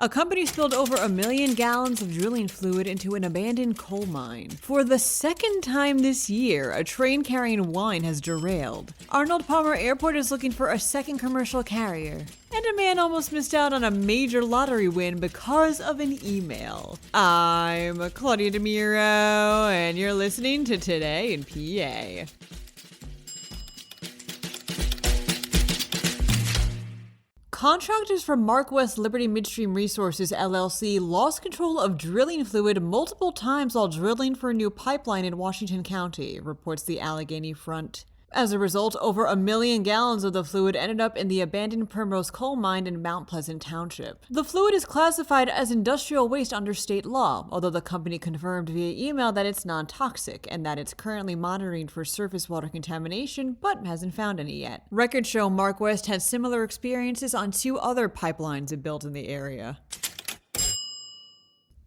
A company spilled over 1 million gallons of drilling fluid into an abandoned coal mine. For the second time this year, a train carrying wine has derailed. Arnold Palmer Airport is looking for a second commercial carrier. And a man almost missed out on a major lottery win because of an email. I'm Claudia Dimuro, and you're listening to Today in PA. Contractors from MarkWest Liberty Midstream Resources, LLC, lost control of drilling fluid multiple times while drilling for a new pipeline in Washington County, reports the Allegheny Front. As a result, over 1 million gallons of the fluid ended up in the abandoned Primrose coal mine in Mount Pleasant Township. The fluid is classified as industrial waste under state law, although the company confirmed via email that it's non-toxic and that it's currently monitoring for surface water contamination, but hasn't found any yet. Records show MarkWest had similar experiences on 2 other pipelines it built in the area.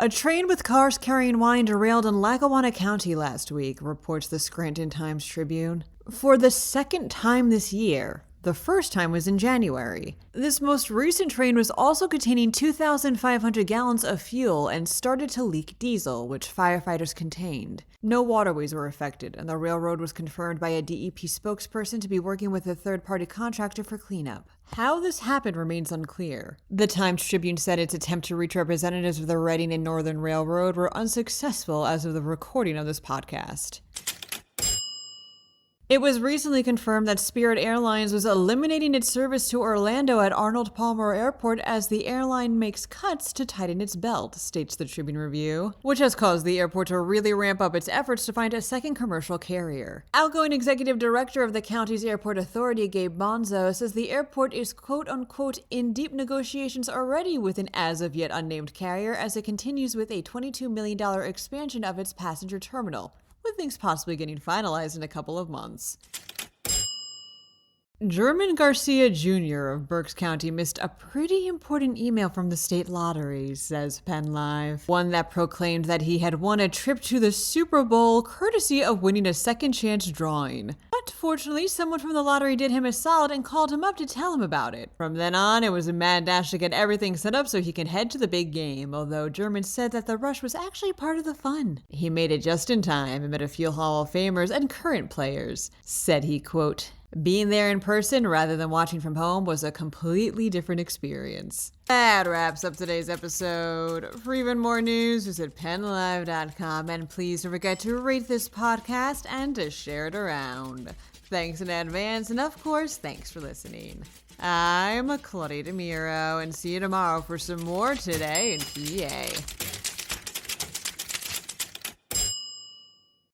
A train with cars carrying wine derailed in Lackawanna County last week, reports the Scranton Times-Tribune. For the second time this year. The first time was in January. This most recent train was also containing 2,500 gallons of fuel and started to leak diesel, which firefighters contained. No waterways were affected, and the railroad was confirmed by a DEP spokesperson to be working with a third-party contractor for cleanup. How this happened remains unclear. The Times-Tribune said its attempt to reach representatives of the Reading and Northern Railroad were unsuccessful as of the recording of this podcast. It was recently confirmed that Spirit Airlines was eliminating its service to Orlando at Arnold Palmer Airport as the airline makes cuts to tighten its belt, states the Tribune Review, which has caused the airport to really ramp up its efforts to find a second commercial carrier. Outgoing executive director of the county's airport authority, Gabe Bonzo, says the airport is quote-unquote in deep negotiations already with an as-of-yet unnamed carrier as it continues with a $22 million expansion of its passenger terminal, with things possibly getting finalized in a couple of months. German Garcia Jr. of Berks County missed a pretty important email from the state lottery, says PennLive. One that proclaimed that he had won a trip to the Super Bowl courtesy of winning a second chance drawing. But fortunately, someone from the lottery did him a solid and called him up to tell him about it. From then on, it was a mad dash to get everything set up so he can head to the big game, although German said that the rush was actually part of the fun. He made it just in time and met a few Hall of Famers and current players. Said he, quote, "Being there in person rather than watching from home was a completely different experience." That wraps up today's episode. For even more news, visit PennLive.com, and please don't forget to rate this podcast and to share it around. Thanks in advance, and of course, thanks for listening. I'm Claudia Dimuro, and see you tomorrow for some more Today in PA.